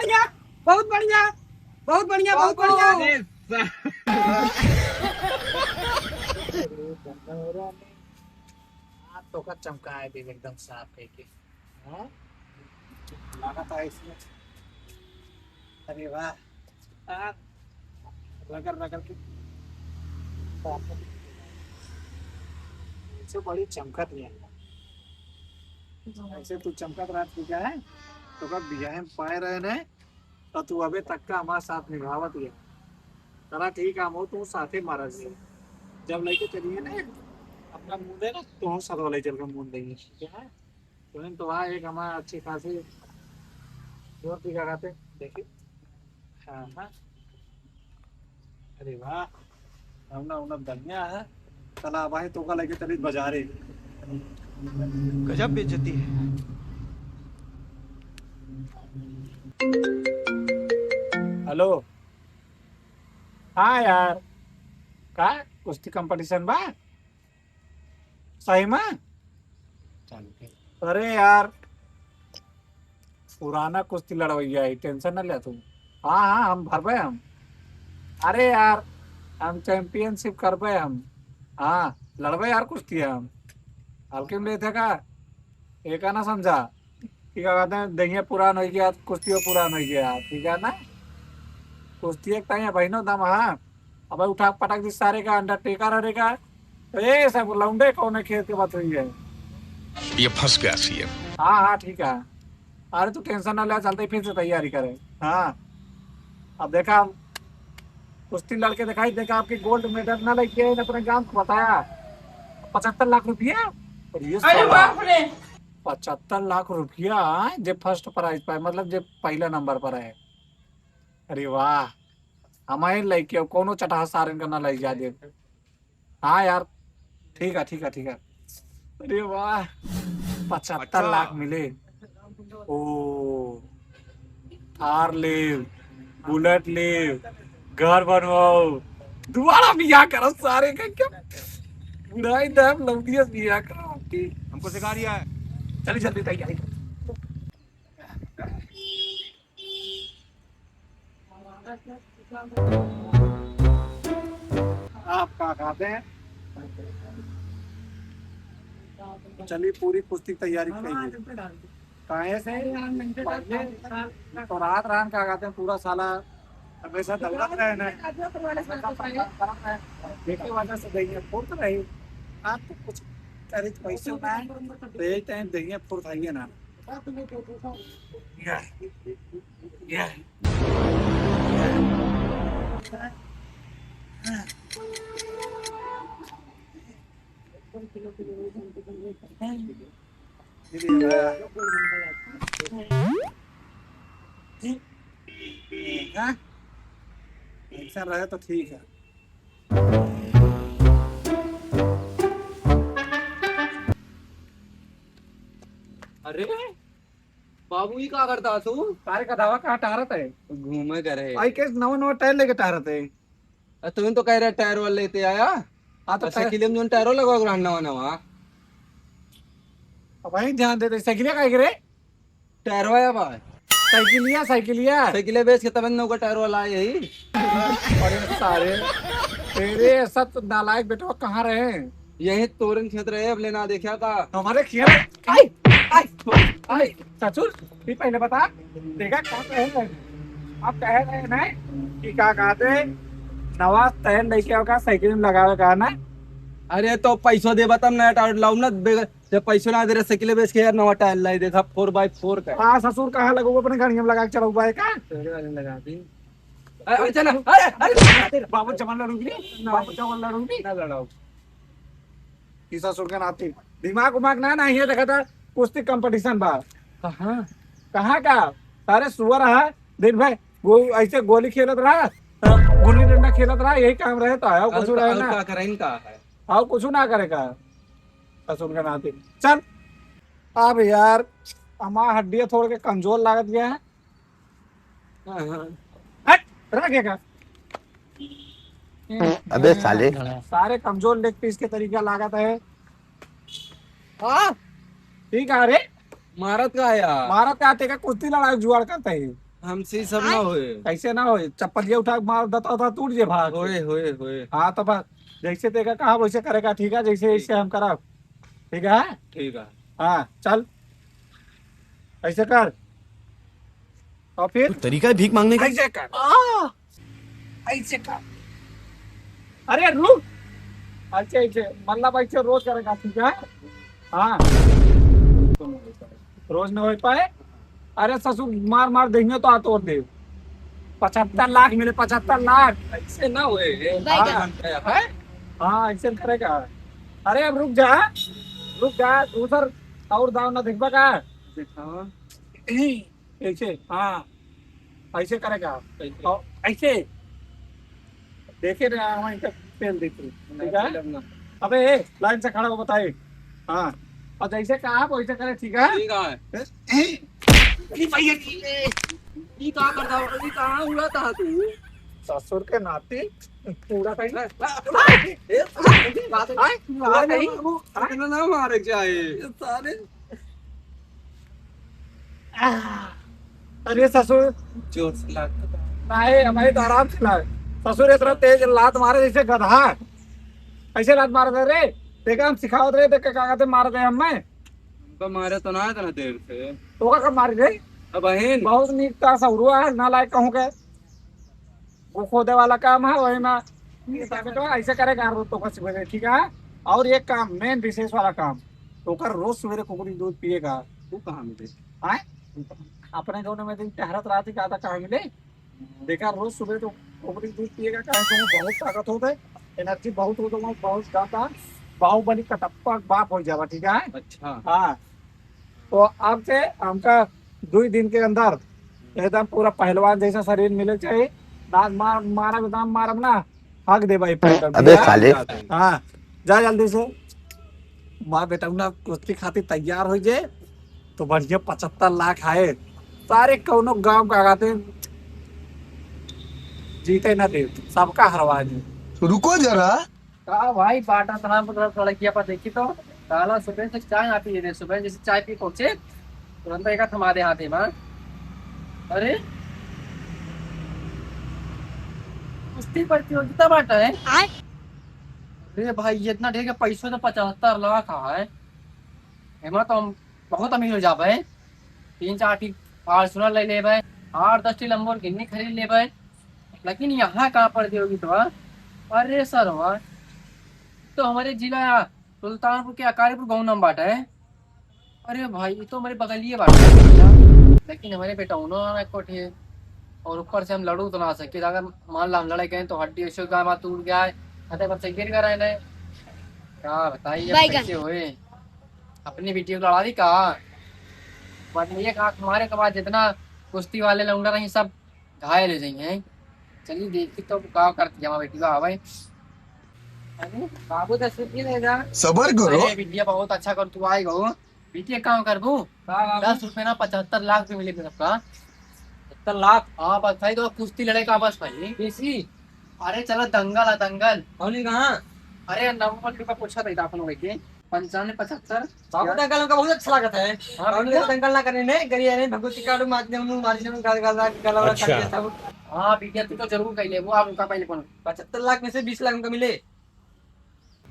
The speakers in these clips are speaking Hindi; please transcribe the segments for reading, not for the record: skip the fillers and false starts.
बढ़िया, बहुत बढ़िया, बहुत बढ़िया, बहुत बढ़िया। हाथ तो का चमका है भी एकदम साफ है कि हाँ लगा था इसमें। अरे वाह हाँ, रगड़ रगड़ के ऐसे बड़ी चमकत नहीं है। ऐसे तू चमकत रात की क्या है तो कब दिया है पाए रहे ने तो तू अबे तक का हमारे साथ निभावत है। चला ठीक है हम तू साथे मारा जी जब लेके चलिए ना अपना मुंह दे ना तो सद वाले चल के मुंह देंगे ठीक है तो वहाँ एक हमारा अच्छी खासी जोर की क्या कहते देखिए हाँ हाँ अरे वाह हमने उन्हें धनिया है चला भाई तो का लेके चली बाजारे गजब बेइज्जती है। हेलो हाँ यार का कुश्ती कंपटीशन बा सही में अरे यार पुराना कुश्ती लड़वैया है टेंशन न ले तुम हाँ हाँ हम भरबे हम अरे यार हम चैंपियनशिप करबे हम हाँ लड़बे यार कुश्ती हम हल्के में लेते का एक ना समझा ठीक है कहते हैं दहिया पुरान हो गया कुश्ती पुरान हो गया ठीक है ना कुश्ती एक टाइम बहनों दम हाँ अब उठा पटक दी सारे का अंडरटेकर हरेगा तो ये सब लौंडे कौन है खेत के बात हुई है ये फंस गया सीएम। हाँ हाँ ठीक है अरे तू टेंशन ना ले चलते फिर से तैयारी करे हाँ अब देखा हम कुश्ती लड़के दिखाई देखा आपकी गोल्ड मेडल ना लेके आए, अपने गांव को बताया 75 लाख रुपया और ये अरे बाप रे 75 लाख रुपया जो फर्स्ट प्राइज पाए मतलब जो पहला नंबर पर है अरे वाह हमारे लड़के कोनो चटहा सारन का ना लाई जा दे हाँ यार ठीक है ठीक है ठीक है अरे वाह 75 लाख मिले ओ थार ले बुलेट ले घर बनवाओ दोबारा बियाह करो सारे का क्या बुढ़ाई टाइम लौटिया बियाह करो हमको सिखा रिया है। चलिए जल्दी तैयारी आप क्या खाते हैं चलिए पूरी कुश्ती तैयारी करिए काहे से पहले तो रात रात क्या कहते हैं पूरा साला हमेशा दौड़त रहे ना देखने वजह से दही फुर्त रही आप तो कुछ करे पैसे ना तो एक टाइम दही फुर्त आइए ना ऐसा रहे तो ठीक है अरे बाबू ही क्या करता तू तारे का दावा कहाँ टारत है घूमे करे आई के नवा नवा टायर लेके टारत है तुम तो कह रहे टायर वाले लेते आया हाँ तो साइकिल में जो टायरों लगा के नवा नवा वही ध्यान देते साइकिलिया का रे टायर वाया भाई साइकिलिया साइकिलिया साइकिल बेच के तब नौका टायर वाला आया यही अरे सारे तेरे ऐसा तो नालायक बेटा कहाँ रहे यही तोरन खेत रहे अब लेना देखा का हमारे खेत आई आई आई ससुर भी पहले बता देखा क्या कह रहे आप कह रहे हैं ना कि क्या कहते नवा टायर लेके आओ का साइकिल में लगावे का ना अरे तो पैसों दे तब नया टायर लाऊ ना जब पैसों ना दे रहे साइकिल बेच के यार नवा टायर लाई देखा 4x4 का हाँ ससुर कहाँ लगो अपने गाड़ी में लगा के चलाऊ बाइक का लगा दी अरे चला अरे बाबू जमान लड़ूंगी बाबू जमान लड़ूंगी ना लड़ाओ ई ससुर के नाती दिमाग उमाग ना ये देखा था कुश्ती कंपटीशन बा कहाँ का सारे सुअर है दिन भाई वो ऐसे गोली खेलत रहा गुल्ली डंडा खेलत रहा यही काम रहे तो आया कुछ रहे ना क्या करें इनका है आओ कुछ ना करेगा ससुर का नाती चल अब यार हमारा हड्डियां थोड़ के कमजोर लागत गया है हट रखेगा अबे साले सारे कमजोर लेग पीस के तरीका लागत है हाँ ठीक है अरे मारत का है यार भारत का आते का कुश्ती लड़ाई जुआड़ करते है हमसे ही सब ना होए। ऐसे ना हो, चप्पल ये उठा के मार देता था, टूट जे भाग। होए होए होए। हाँ तो बस जैसे देखा कहा वैसे करेगा, ठीक है, जैसे ऐसे हम करा, ठीक है। ठीक है। हाँ चल ऐसे कर, और फिर तरीका है भीख मांगने का। ऐसे कर, ऐसे कर, अरे रुक, ऐसे ऐसे मतलब ऐसे रोज करेगा, ठीक है। हाँ रोज न हो पाए, अरे ससुर मार मार देंगे तो तोड़ दे। 75 लाख मिले, 75 लाख। ऐसे ना होए। हाँ है? हाँ ऐसे करेगा। अरे अब रुक जा उधर, और दाव ना देखबा का। दिखावा। ऐसे, हाँ ऐसे करेगा, कैसे? और ऐसे देखे ना वहीं तक फेल देती, ठीक है। अबे लाइन से खड़ा हो बताए। हाँ और जैसे कहा वैसे करे, ठीक है। ठीक है। ये कहाँ करता हो? ये कहाँ उड़ाता है तू? ससुर के नाते पूरा कहीं इतना ना मारे जाए सारे। अरे ससुर जोर से लगता था। नहीं, हमारी तो आराम से लाए। ससुर इतना तेज लात मारे जैसे गधा, ऐसे लात मार दे रे। देखा हम सिखाओ रहे, देख क्या कहते मार दे हमें। उनका मारे तो ना इतना देर से। तो का कब मारी रे, अब बहन बहुत नीक था सहुरुआ है, ना लायक कहूँ के। वो खोदे वाला काम है वही में, तो ऐसे करेगा तो का सवेरे, ठीक है। और एक काम मेन विशेष वाला काम, तो कर रोज सवेरे कुकड़ी दूध पिएगा। तू कहाँ मिले? आए अपने गाँव में दिन टहरत रात ही कहा कहाँ मिले, देखा रोज सुबह तो कुकड़ी दूध पिएगा, कहा तो बहुत ताकत होता है, एनर्जी बहुत हो, तो बहुत ज्यादा बाहुबली कटप्पा बाप हो जावा, ठीक है। अच्छा। हाँ तो अब से हमका 2 दिन के अंदर एकदम पूरा पहलवान जैसा शरीर मिले चाहिए। दांत मारब दाम मारब ना, हक दे भाई पेट। अबे साले। हाँ जा जल्दी से, माँ बेटा ना कुश्ती खातिर तैयार हो जाए, तो बढ़िया 75 लाख आए सारे, कौनो गांव का आगाते जीते ना दे, सबका हरवा दे। रुको जरा। का भाई बाटा तना पर सड़किया पर देखी तो काला सुबह से चाय आती है, सुबह जैसे चाय पी पहुंचे तुरंत एक थमा दे हाथे में। अरे कुश्ती प्रतियोगिता बाटा है। अरे भाई ये इतना ढेर के पैसों तो 75 लाख है। एमा तो हम बहुत अमीर हो जाबे। 3-4 टी फॉर्च्यूनर ले लेबे, 8-10 टी लंबोर्गिनी खरीद लेबे, लेकिन यहाँ कहाँ प्रतियोगिता। अरे सर वाह, तो हमारे जिला सुल्तानपुर के अकारीपुर गाँव नाम बाटा है। अरे भाई ये तो हमारे बगलिए बाटा है, लेकिन हमारे बेटा उन्होंने कोठे, और ऊपर से हम लड़ू तो ना सके। अगर मान ला हम लड़े गए तो हड्डी उसी का टूट गया है, हथे पर से गिर कर रहे हैं। क्या बताइए अब कैसे हुए, अपनी बेटी को लड़ा दी कहा। ये कहा हमारे के बाद जितना कुश्ती वाले लौंडा रही सब घायल हो जाएंगे। चलिए देखी तो क्या करती है हमारी बेटी का भाई। अरे बाबू तो सुखी लेगा, सबर करो। अरे बिटिया बहुत अच्छा कर, तू आएगा हो बिटिया काम कर बू। 10 रुपए ना 75 लाख भी मिलेगा सबका। 70 लाख? हाँ बस भाई, तो कुश्ती लड़ेगा बस भाई कैसी? अरे चलो दंगल है दंगल। होली कहाँ? अरे नंबर रुपया पूछा था अपन लोग के 95-75। बाबू दंगल का बहुत अच्छा लगता है। हाँ और बिटिया। दंगल ना करने ने गरिया ने भगवती काडू मारने हम मारने में गला अच्छा। सब। हाँ बिटिया तू तो जरूर कह ले वो, आप उनका पहले कौन। 75 लाख में से 20 लाख उनका मिले।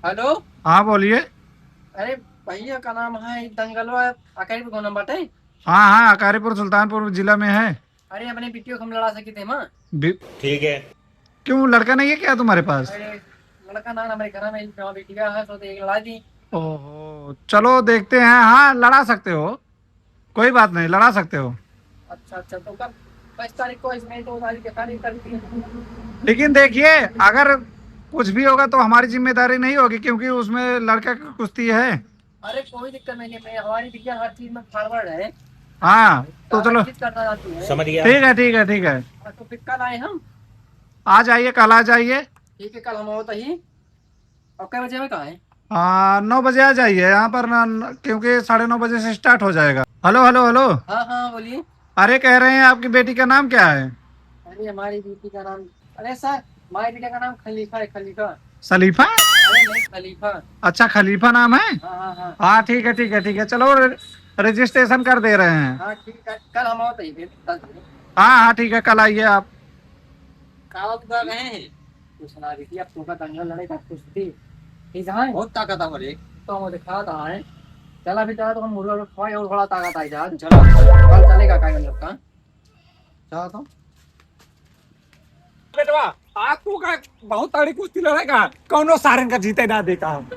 हेलो हाँ बोलिए। अरे भैया का नाम है दंगलवा अकेले कौन नंबर है। हाँ हाँ अकारीपुर सुल्तानपुर जिला में है। अरे अपने बिटिया को हम लड़ा सके थे माँ। ठीक है। क्यों लड़का नहीं है क्या तुम्हारे पास? अरे लड़का ना हमारे घर में बेटी का है, तो एक लड़ा दी। ओहो चलो देखते हैं, हाँ लड़ा सकते हो, कोई बात नहीं, लड़ा सकते हो। अच्छा अच्छा, तो कब 5 तारीख को, इसमें 2 तारीख की तारीख कर दी। लेकिन देखिए अगर कुछ भी होगा तो हमारी जिम्मेदारी नहीं होगी, क्योंकि उसमें लड़का की कुश्ती है। अरे कोई दिक्कत नहीं है, हमारी बिटिया हर चीज में फॉरवर्ड है। हाँ तो चलो चीज करना चाहती है। समझ गया। ठीक है ठीक है ठीक है, तो फिर कल आए हम। आ जाइए, कल आ जाइए। ठीक है कल हम होता ही। और कै बजे में कहाँ है? 9 बजे आ जाइए यहाँ पर ना, क्योंकि 9:30 बजे से स्टार्ट हो जाएगा। हेलो हेलो हेलो, हाँ हाँ बोलिए। अरे कह रहे हैं आपकी बेटी का नाम क्या है? अरे हमारी बेटी का नाम, अरे सर हमारी बेटी का नाम खलीफा है, खलीफा। सलीफा? अरे नहीं खलीफा। अच्छा खलीफा नाम है। हाँ हाँ हाँ हाँ ठीक है ठीक है ठीक है, चलो रजिस्ट्रेशन कर दे रहे हैं। हाँ ठीक है, कल हम होता ही फिर 10 बजे। हाँ हाँ ठीक है, कल आइए आप। कहाँ कर रहे हैं? कुछ ना देखिए, अब तो का दंगल लड़ेगा कुश्ती। ठीक है, बहुत ताकत है हमारे। तो हम दिखा रहा है। चला भी चला तो हम मुर्गा को खवाए और बड़ा ताकत आई जा। चलो कल चलेगा काय मतलब का। चलो तो बेटवा आपको का बहुत तगड़ी कुश्ती लड़ेगा, कौनो सारन का जीते ना देता हम।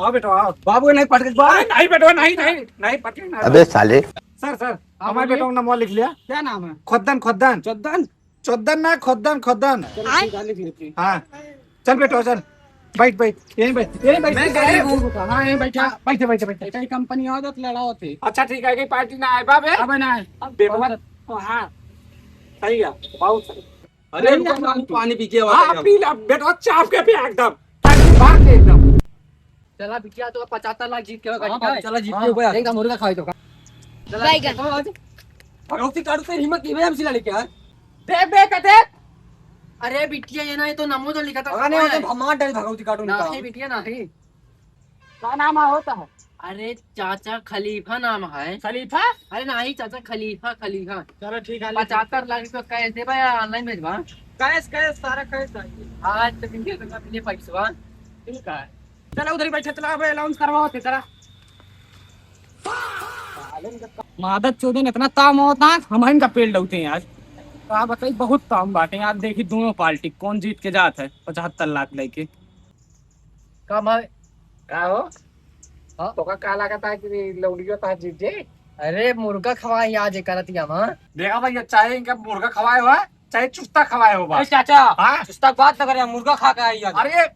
हाँ बेटवा आओ। बाबू नहीं पट अरे नहीं बेटवा, नहीं नहीं नहीं पटे ना। अबे साले। सर सर हमारे बेटों का नाम लिख लिया। क्या नाम है? खोदन खोदन चौदन। चौदन ना खोदन खोदन। चलो ठीक है, लिख लेते हैं। हाँ चल बेटवा चल, बैठ बैठ यहीं बैठ यहीं बैठ। मैं गरीब हूँ। हाँ यहीं बैठा, बैठे बैठे बैठे। कई कंपनी आ जात लड़ा होते। अच्छा ठीक है, कि पार्टी ना आए बाबे। अब ना है। बेटवा हाँ सही है, बहुत सही। अरे पानी पी के हाँ आवाज पी ला बेटवा, चाप के पिया एकदम बाहर के एकदम। चला बिटिया तो 75 लाख जीत के होगा। हाँ, ठीक है? चला जीत के हाँ, होगा। एकदम मुर्गा खाए तो का। चला बैगन। भगवती काटू से हिम्मत की वजह से लड़ी क्या है? देख देख देख। अरे बिटिया ये ना, ये तो नमो तो लिखा था। अरे नहीं तो हमार डर भगवती काटू नहीं बिटिया नहीं। क्या नाम होता है? अरे चाचा खलीफा नाम है। खलीफा। अरे नहीं चाचा, खलीफा खलीफा। चलो ठीक है। 75 लाख रुपया कैश दे भाई, ऑनलाइन भेजवा। कैश कैश सारा कैश चाहिए। आज तो बिटिया का अपने पैसा। ठीक है, चला उधर ही बैठे, चला अब अलाउंस करवाओ तेरा। मादत चोदन इतना ताम होता है, हम इनका पेड़ डलते हैं आज। तो आप बताइए, बहुत ताम बांटे हैं। आप देखिए दोनों पार्टी कौन जीत के जात है 75 लाख लेके। कम है। क्या हो? हाँ? तो का काला का था कि लौड़ियो था जीत जे। अरे मुर्गा खवाई आज करती हम। देखा भाई, चाहे इनका मुर्गा खवाए हुआ चाहे चुस्ता खवाए हो बा। चाचा हाँ? चुस्ता बात न करे, मुर्गा खा के आई आज। अरे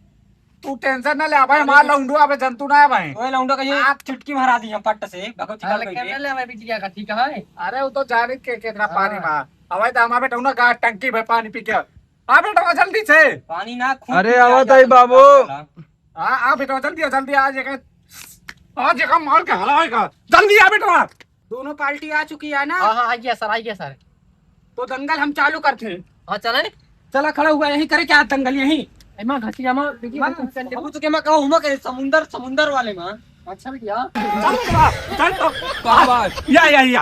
तू टेंशन ना ले भाई, मार लौंडू अबे जंतु ना है भाई। ओए लौंडा का ये आप चुटकी मारा दी हम पट्ट से भगवती काटू के। कैमरा ले हमारे बिटिया का। ठीक है, अरे वो तो जाने के कितना पानी मार। अब तो हमारे बेटा ना गा टंकी में पानी पी के आ बेटा जल्दी से। पानी ना खून। अरे आवत है बाबू। हाँ आ बेटा जल्दी आज एक मार के हलाएगा, जल्दी आ बेटा। दोनों पार्टी आ चुकी है ना, हाँ हाँ आइए सर, आइए सर। तो दंगल हम चालू करते हैं। हाँ चले। चला खड़ा हुआ यहीं करे क्या दंगल यहीं। एमा घसिया में बिटिया बाबू तो के मैं कहूं हुआ के समुंदर वाले में। अच्छा बिटिया। चल तो बाबा यही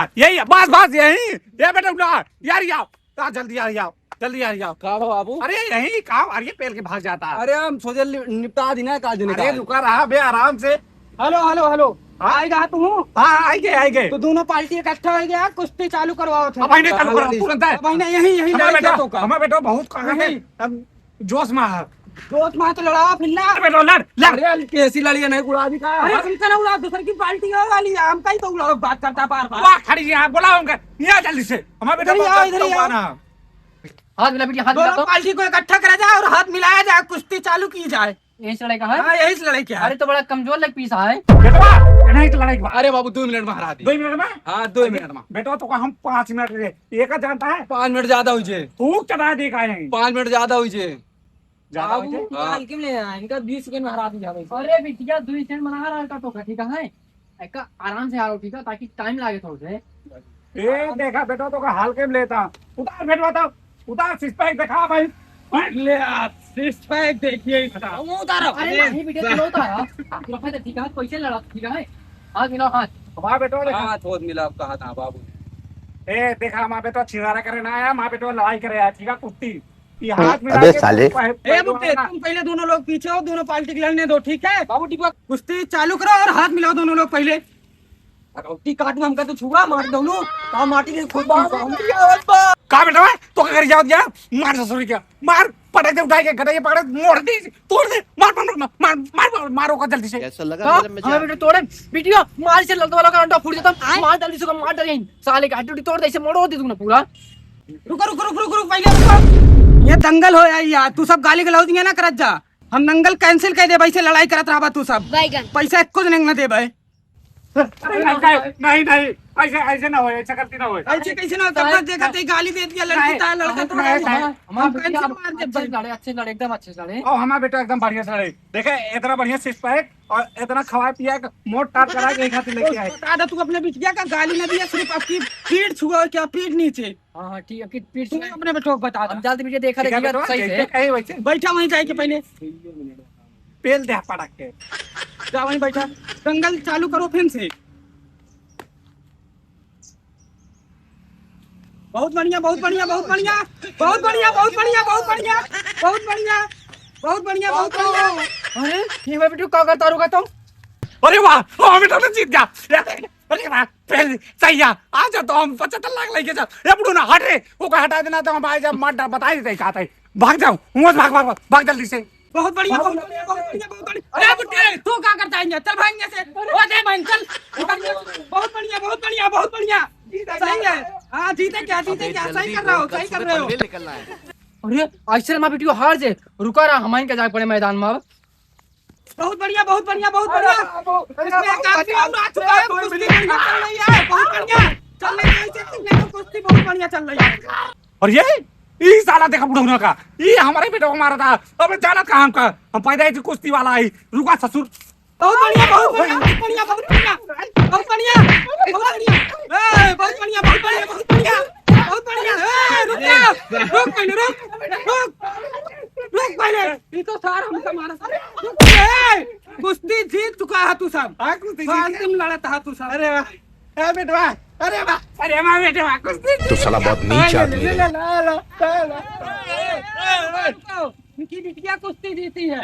बस यही ये बेटा उठा यार, यार जल्दी यार जल्दी यार। का बाबू? अरे यही काम, अरे पेड़ के भाग जाता है। अरे हम सोचे निपटा दी ना का दिन। अरे रुका रहा बे आराम से। Hello hello hello. हाँ? आएगा तू? हाँ आएंगे। तो दोनों पार्टी इकट्ठा हो गया, कुश्ती चालू करवाओ थे। अब भाई ने चालू करो तुरंत है। भाई ने यही हमारा लड़ाई बेटा तो का। हमारा बेटा बहुत कहाँ है, हम जोश में है। दोस्त मां तो लड़ाओ फिर ना। अरे बेटा लड़। अरे कैसी लड़ी है, नहीं उड़ा दी का। अरे तुमका ना उड़ा, दूसरे की पार्टी है वाली, हम कहीं तो उड़ा बात करता बार बार। वाह खड़ी जी, आप बुलाओ उनका यहाँ जल्दी से। हमारा इधर ही आओ, इधर ही आओ। बेटा हाथ मिला बिटिया, हाथ मिला दोनों तो। पार्टी को इकट्ठा करा जाए और हाथ मिलाया जाए, कुश्ती चालू की जाए। यही लड़ाई का है। हाँ यही से लड़ाई क्या है। अरे तो बड़ा कमजोर लग पीसा है। बेटा नहीं तो लड़ाई के बाद। अरे बाबू 2 मिनट में हरा दी। 2 मिनट में। हाँ 2 मिनट में। बेटा तो हम 5 मिनट ले एक जानता है। 5 मिनट ज्यादा हुई जे। तू चढ़ा दी का यहीं 5 मिनट ज्यादा हुई जे। ज्यादा हो जाए। बाबू क्यों ले आए, इनका 20 सेकंड में हरा दी जावे। अरे बिटिया 2 सेकंड बना रहा था तो ठीक है। एक आराम से आ रहा ठीक है, ताकि टाइम लागे थोड़े से। ए देखा बेटा तो का हाल के में लेता। उतार बेटवा तो उतार, सिक्स पैक दिखा भाई। ले आ 6 पैक देखिए इसका। उतारो। अरे नहीं बिटिया चलो उतार। आप ठीक है, पैसे लड़ा ठीक है। हाथ मिलाओ हाथ। हमारा बेटा देखा। हाथ बहुत मिला आपका हाथ। हाँ बाबू। ए देखा हमारा बेटा छिंगारा करे ना आया, हमारा बेटा लड़ाई करे आया। ठीक है कुश्ती ये हाथ मिला अबे के साले। ए बुट्टे तुम पहले दोनों लोग पीछे हो, दोनों पार्टी के लड़ने दो ठीक है। बाबू डिब्बा कुश्ती चालू करो और हाथ मिलाओ दोनों लोग पहले। रोटी काट में हमका तो छुआ मार दोनों का माटी के खुद का बेटा तो कर जाओ जा, मार ससुरी क्या मार, पटक दे उठा के गड्ढे ये पकड़ मोड़ दी, तोड़ दे, मार मारो का जल्दी से। कैसा लगा मेरा मजाक? हमें बेटे तोड़े बिटिया, मार से लड़ता वाला का अंडा फूट जाता। मार जल्दी से, मार डर यहीं साले का हड्डी तोड़ दे, इसे मोड़ो दे तूने पूरा। रुको पहले रुको। ये दंगल हो यार, तू सब गाली गलौज ना करत जा। हम दंगल कैंसिल कर दे भाई, से लड़ाई करत रहा तू सब। बैगन। पैसा कुछ नहीं न दे भाई। नहीं ऐसे ना हो, ऐसा करती ना हो। ऐसे कैसे ना तब देखा ते गाली दे दिया लड़की ता लड़का तो हम कैंसिल मार दे। अच्छे लड़े एकदम अच्छे लड़े। और हमारा बेटा एकदम बढ़िया से लड़े। देखे इतना बढ़िया सिक्स पैक और इतना खवाए पिया मोट टाट करा के एक हाथ लेके आए। दादा तू अपने बिटिया का गाली न दिया, सिर्फ आपकी पीठ छुआ, क्या पीठ नीचे। हाँ ठीक है, कि पीठ तू अपने बेटो को बता हम जल्दी बिटिया देखा ठीक है रहेगी बेटा, सही से। जैसे कहे वैसे बैठा वहीं जाके पहले पेल दे पटक के। जा वहीं बैठा। दंगल चालू करो फिर से। बहुत बढ़िया बहुत बढ़िया बहुत बढ़िया बहुत बढ़िया बहुत बढ़िया बहुत बढ़िया बहुत बढ़िया बहुत बढ़िया बहुत बढ़िया। अरे ये मैं बेटू क्या करता रुका तुम? अरे वाह, हाँ बेटा तो जीत गया। अरे वाह, पहले सही है। आ जा तो हम 75 लाख लेके चल। ये बुढ़ू ना हट रे, वो को हटा देना तो हम भाई जब मत बता देते कहा था। भाग जाओ, भाग भाग भाग भाग जल्दी से। बहुत बढ़िया बहुत बढ़िया बहुत बढ़िया बहुत बढ़िया। अरे बुट्टे तू क्या करता है? चल भाग यहाँ से। ओ दे बहन चल। बहुत बढ़िया बहुत बढ़िया बहुत बढ़िया। सही है। हाँ जीते क्या सही कर रहे हो सही कर रहे हो। अरे ऐसे माँ बेटी हार जे रुका रहा हमारे के जाके पड़े मैदान में अब। बहुत बढ़िया बहुत बढ़िया बहुत बढ़िया। इसमें काफी हम आ चुका है, कुश्ती बढ़िया चल रही है। बहुत बढ़िया चल रही है, ऐसे कुश्ती बहुत बढ़िया चल रही है। और ये साला देखा बुढ़ऊ का, ये हमारे बेटा को मारा था। अब जाना कहाँ हम का, हम पैदा ही कुश्ती वाला आई। रुका ससुर। बहुत बढ़िया बहुत बढ़िया बहुत बढ़िया बहुत बढ़िया बहुत बढ़िया बहुत बढ़िया बहुत बढ़िया बहुत बढ़िया बहुत बढ़िया बहुत बढ़िया। रुक जा, रुक पहले रुक पहले। ये तो सार हमका मारा। कुश्ती जीत चुका है तू सब। हाँ कुश्ती अंतिम लड़त है तू सब। अरे वाह, अरे बेटा, अरे वाह, अरे वाह बेटा, कुश्ती तो साला बहुत नीच आदमी है। इनकी बिटिया कुश्ती जीती है।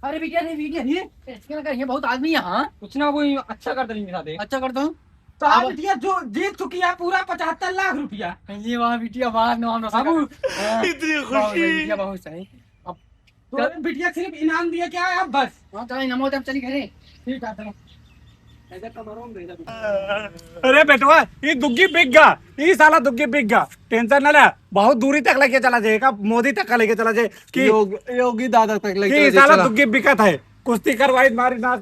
अरे बिटिया नहीं बिटिया ये इसके लगा ये बहुत आदमी यहाँ कुछ ना वो अच्छा कर देंगे साथे। अच्छा करता हूँ। तो आप बिटिया जो जीत चुकी है पूरा 75 लाख रुपया। ये वहाँ बिटिया बाहर नाम बाबू इतनी खुशी बिटिया बहुत सही। अब तो बिटिया सिर्फ इनाम दिया क्या है अब बस। हाँ चलो नमो तब चली घरे। ठीक है चलो। अरे बेटवा, ये दुग्गी बिक गया, ये साला दुग्गी बिक गया। टेंशन ना ले, बहुत दूरी तक लेके चला जाएगा, मोदी तक का लेके चला जाए कि योगी दादा तक ये साला दुग्गी बिकत है। कुश्ती करवाई मारी ना